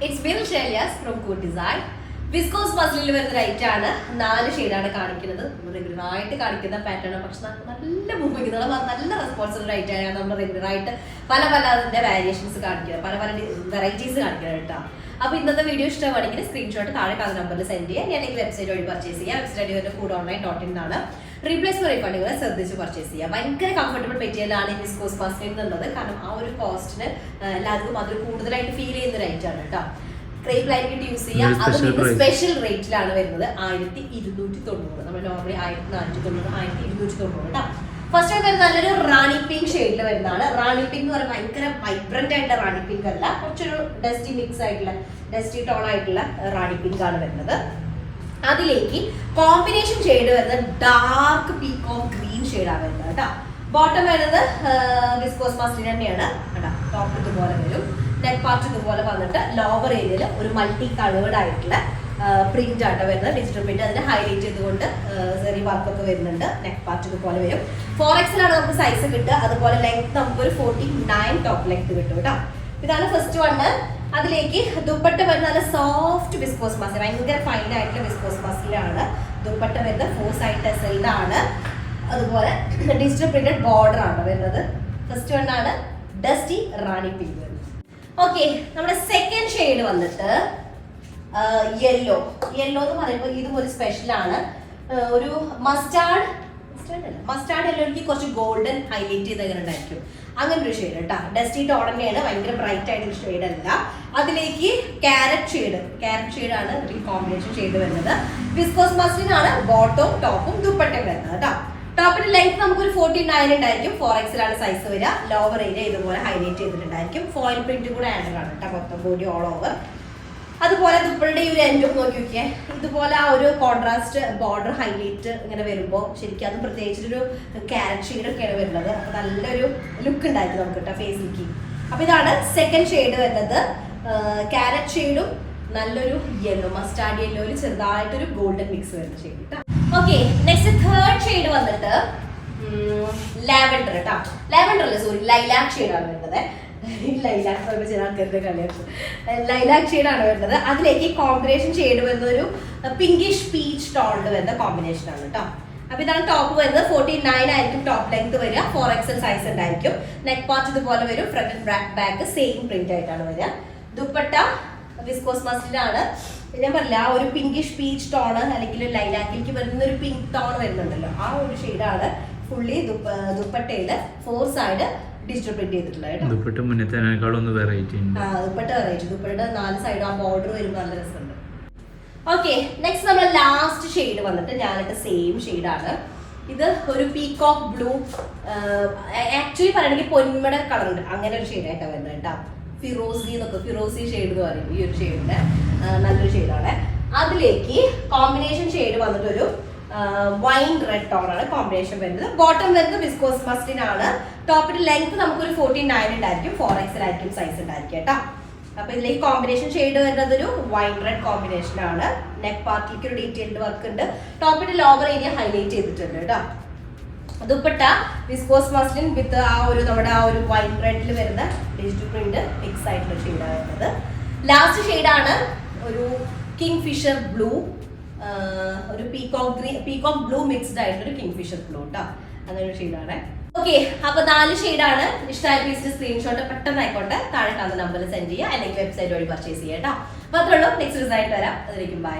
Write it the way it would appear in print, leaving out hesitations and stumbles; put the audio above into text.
It's Bill Shelias from Good Design. Viscose മസ്ലിനിൽ വരുന്ന right ആണ് 4 ഷെയ്ഡാണ് കാണിക്കുന്നത്. നമ്മൾ റെഗുലറായിട്ട് കാണിക്കുന്ന പാറ്റേൺ ആണ്, പക്ഷെ നല്ല മൂവിങ് നല്ല റെസ്പോൺസിബിൾ റൈറ്റ് ആണ്. നമ്മൾ റെഗുലറായിട്ട് പല അതിന്റെ വാരിയേഷൻസ് കാണിക്കുന്നത്, പല വെറൈറ്റീസ് കാണിക്കുന്നത് കേട്ടോ. അപ്പൊ ഇന്നത്തെ വീഡിയോ ഇഷ്ടമാണെങ്കിൽ സ്ക്രീൻഷോട്ട് താഴെ കാണുന്ന നമ്പറിൽ സെൻഡ് ചെയ്യാം, അല്ലെങ്കിൽ വെബ്സൈറ്റ് വഴി പർച്ചേസ് ചെയ്യാം. വെബ്സൈറ്റ് വരുന്നത് foodonline.in ആണ്. റീപ്ലേസ്മെന്റ് റീഫണ്ടുകൾ ശ്രദ്ധിച്ച് പർച്ചേസ് ചെയ്യാം. ഭയങ്കര കംഫർട്ടബിൾ മെറ്റീരിയലാണ് ഈ വിസ്കോസ് മസ്ലിൻ എന്നുള്ളത്. കാരണം ആ ഒരു കോസ്റ്റിന് എല്ലാവർക്കും അതിൽ കൂടുതലായിട്ട് ഫീൽ ചെയ്യുന്ന റൈറ്റ് ആണ് കേട്ടോ. ക്രേപ്പ് ലൈറ്റ് യൂസ് ചെയ്യാം. അതും സ്പെഷ്യൽ റേറ്റിലാണ് വരുന്നത് 1290. നമ്മൾ നോർമലി 1490, 1290 കേട്ടോ. ഫസ്റ്റ് വരുന്നത് നല്ലൊരു റാണി പിങ്ക് ഷെയ്ഡിൽ വരുന്നതാണ്. റാണി പിങ്ക് എന്ന് പറയുമ്പോൾ ഭയങ്കര വൈബ്രന്റ് ആയിട്ടുള്ള റാണി പിങ്ക് അല്ല, കുറച്ചൊരു ഡസ്റ്റി മിക്സ് ആയിട്ടുള്ള ഡസ്റ്റി ടോൺ ആയിട്ടുള്ള റാണി പിങ്ക് ആണ് വരുന്നത്. അതിലേക്ക് കോമ്പിനേഷൻ ഷെയ്ഡ് വരുന്നത് ഡാർക്ക് പീകോക്ക് ഗ്രീൻ ഷെയ്ഡാണ് വരുന്നത് കേട്ടോ. ബോട്ടം വരുന്നത് വിസ്കോസ് മസ്ലിൻ തന്നെയാണ് കേട്ടോ. ടോപ്പ് ഇതുപോലെ വരും, നെക്ക് പാർട്ട് ഇതുപോലെ വന്നിട്ട് ലോവർ ഏരിയയിൽ ഒരു മൾട്ടി കളേർഡ് ആയിട്ടുള്ള പ്രിന്റ് ആയിട്ട് വരുന്നത്, ഡിജിറ്റൽ പ്രിന്റ്. അതിന് ഹൈലൈറ്റ് ചെയ്തുകൊണ്ട് സെറി വർക്കൊക്കെ വരുന്നുണ്ട്. നെക്ക് പാർട്ട് ഇതുപോലെ വരും. 4XL ആണ് നമുക്ക് സൈസ് കിട്ടുക. അതുപോലെ ലെങ്ത് നമുക്കൊരു 49 ടോപ്പ് ലെങ്ത് കിട്ടും കേട്ടോ. ഇതാണ് ഫസ്റ്റ് വണ്. അതിലേക്ക് ദുപ്പട്ട വരുന്ന നല്ല സോഫ്റ്റ് വിസ്കോസ് മസിൽ, ഭയങ്കര ഫൈൻ ആയിട്ടുള്ള വിസ്കോസ് മസിലാണ് ദുപ്പട്ട വരുന്നത്. 4 സൈഡ് ടെസൽഡ് ആണ്. അതുപോലെ ഡിജിറ്റൽ പ്രിന്റഡ് ബോർഡർ ആണ് വരുന്നത്. ഫസ്റ്റ് വണ്ണാണ് ഡസ്റ്റി റാണി പിങ്ക്. ഓക്കെ, നമ്മുടെ സെക്കൻഡ് ഷെയ്ഡ് വന്നിട്ട് യെല്ലോ എന്ന് പറയുമ്പോൾ ഇതും ഒരു സ്പെഷ്യലാണ്. ഒരു മസ്റ്റാർഡ് യെല്ലോയ്ക്ക് കുറച്ച് ഗോൾഡൻ ഹൈലൈറ്റ് ചെയ്ത് എങ്ങനെ ഉണ്ടായിരിക്കും, അങ്ങനെ ഒരു ഷെയ്ഡ് കേട്ടോ. ഡസ്റ്റി ടോൺ തന്നെയാണ്, ഭയങ്കര ബ്രൈറ്റ് ആയിട്ടുള്ള ഷെയ്ഡ് അല്ല. അതിലേക്ക് ക്യാരറ്റ് ഷെയ്ഡ് ആണ് കോമ്പിനേഷൻ ഷെയ്ഡ് വരുന്നത്. വിസ്കോസ് മസ്ലിൻ ആണ് ബോട്ടവും ടോപ്പും ദുപ്പട്ടയും വരുന്നത് കേട്ടോ. ടോപ്പിന്റെ ലെങ്ത് നമുക്കൊരു 49 ഉണ്ടായിരിക്കും. 4XL ആണ് സൈസ് വരിക. ലോവർ ഏരിയ ഇതുപോലെ ഹൈലൈറ്റ് ചെയ്തിട്ടുണ്ടായിരിക്കും. ഫോയിൽ പ്രിന്റ് കൂടെ ആഡ് കാണും കേട്ടോ, മൊത്തം ബോഡി ഓൾ ഓവർ. അതുപോലെ ദുപ്പട്ടയുടെ ഈ ഒരു എൻഡും നോക്കി നോക്കിയേ, ഇതുപോലെ ആ ഒരു കോൺട്രാസ്റ്റ് ബോർഡർ ഹൈലൈറ്റ് ഇങ്ങനെ വരുമ്പോൾ ശരിക്കും അത് പ്രത്യേകിച്ചൊരു ക്യാരറ്റ് ഷെയ്ഡൊക്കെയാണ് വരുന്നത്. അപ്പൊ നല്ലൊരു ലുക്ക് ഉണ്ടായിരുന്നു നമുക്ക് കേട്ടോ ഫേസിലേക്ക്. അപ്പൊ ഇതാണ് സെക്കൻഡ് ഷെയ്ഡ് വരുന്നത്. ക്യാരറ്റ് ഷെയ്ഡും നല്ലൊരു യെല്ലോ, മസ്റ്റാർഡ് യെല്ലോയിൽ ചെറുതായിട്ടൊരു ഗോൾഡൻ മിക്സ് വരുന്ന ഷെയ്ഡ് കേട്ടോ. ഓക്കെ, നെക്സ്റ്റ് തേർഡ് ഷെയ്ഡ് വന്നിട്ട് ലാവൻഡർ കേട്ടോ. ലാവൻഡർ അല്ല, സോറി, ലൈലാക് ഷെയ്ഡാണ് വരുന്നത്. ലൈലാക് ചില ആൾക്കാരുടെ കളിയാണ്. ലൈലാക് ഷെയ്ഡാണ് വരുന്നത്. അതിലേക്ക് കോമ്പിനേഷൻ ഷെയ്ഡ് വരുന്ന ഒരു പിങ്കിഷ് പീച്ച് ടോണിൽ വരുന്ന കോമ്പിനേഷൻ ആണ് കേട്ടോ. അപ്പൊ ഇതാണ് ടോപ്പ് വരുന്നത്. 49 ആയിരിക്കും ടോപ്പ് ലെങ്ത് വരിക. 4XL സൈസ് ഉണ്ടായിരിക്കും. നെക്ക് പാർട്ട് ഇതുപോലെ വരും. Front and back same print ആയിട്ടാണ് വരിക. ദുപ്പട്ട വിസ്കോസ് മസ്ലിനാണ്. ഞാൻ പറഞ്ഞില്ല, ആ ഒരു പിങ്കിഷ് പീച്ച് ടോണ് അല്ലെങ്കിൽ ലൈലാക്കിലേക്ക് വരുന്ന ഒരു പിങ്ക് ടോൺ വരുന്നുണ്ടല്ലോ, ആ ഒരു ഷെയ്ഡാണ് ഫുള്ളി ദുപ്പട്ടയില് 4 സൈഡ് ഡിജിറ്റൽ പ്രിന്റ് ചെയ്തിട്ടുള്ളത്. ദുപ്പട്ട മുന്നത്തേക്കാളും വെറൈറ്റി ഉണ്ട്. ദുപ്പട്ട വെറൈറ്റി, ദുപ്പട്ടയുടെ 4 സൈഡ് ആ ബോർഡർ വരുമ്പോൾ നല്ല രസമുണ്ട്. ഓക്കെ, നെക്സ്റ്റ് നമ്മുടെ ലാസ്റ്റ് ഷെയ്ഡ് വന്നിട്ട് ഞാനിട്ട് സെയിം ഷെയ്ഡാണ്. ഇത് ഒരു പീകോക്ക് ബ്ലൂ, ആക്ച്വലി പറയണെങ്കിൽ പൊന്മട കളർ ഉണ്ട്, അങ്ങനെ ഒരു ഷെയ്ഡായിട്ടാണ് വരുന്നത് കേട്ടോ. ഫിറോസി ഷെയ്ഡ് എന്ന് പറയും ഈ ഒരു ഷെയ്ഡിന്റെ. നല്ലൊരു ഷെയ്ഡാണ്. അതിലേക്ക് കോമ്പിനേഷൻ ഷെയ്ഡ് വന്നിട്ട് ഒരു വൈൻ റെഡ് ടോൺ ആണ് കോമ്പിനേഷൻ വരുന്നത്. ബോട്ടം വരുന്നത് വിസ്കോസ് മസ്ലിൻ ആണ്. ടോപ്പിന്റെ ലെങ്ത് നമുക്കൊരു 49 ഉണ്ടായിരിക്കും. 4XL ആയിരിക്കും സൈസ് ഉണ്ടായിരിക്കും കേട്ടോ. അപ്പൊ ഇതിലേക്ക് കോമ്പിനേഷൻ ഷെയ്ഡ് വരുന്നത് ഒരു വൈൻ റെഡ് കോമ്പിനേഷൻ ആണ്. നെക്ക് പാർട്ടിലേക്ക് ഒരു ഡീറ്റെയിൽഡ് വർക്ക് ഉണ്ട്. ടോപ്പിന്റെ ലോവർ ഏരിയ ഹൈലൈറ്റ് ചെയ്തിട്ടുണ്ട് കേട്ടോ. ദുപ്പട്ട വിസ്കോസ് മസ്ലിൻ വിത്ത് ആ ഒരു നമ്മുടെ ആ ഒരു വൈൻ റെഡിൽ വരുന്ന ഡിജിറ്റൽ പ്രിന്റ് മിക്സ് ആയിട്ടുള്ള ഷെയ്ഡാണ് വരുന്നത്. ലാസ്റ്റ് ഷെയ്ഡാണ് ഒരു കിങ് ഫിഷർ ബ്ലൂ, ഒരു പീകോക്ക് ബ്ലൂ മിക്സ്ഡ് ആയിട്ടൊരു കിങ് ഫിഷർ ബ്ലൂ കേട്ടോ. അങ്ങനെ ഒരു ഷെയ്ഡാണ്. ഓക്കെ, അപ്പൊ 4 ഷെയ്ഡാണ്. ഇഷ്ടമായ പീസിന്റെ സ്ക്രീൻഷോട്ട് പെട്ടെന്ന് ആയിക്കോട്ടെ താഴെ കാണുന്ന നമ്പറിൽ സെൻഡ് ചെയ്യുക, അല്ലെങ്കിൽ വെബ്സൈറ്റ് വഴി പർച്ചേസ് ചെയ്യാം കേട്ടോ. മാത്രമേ ഉള്ളൂ. നെക്സ്റ്റ് റിസൾട്ട് വരാം. അതിലേക്കും ബൈ.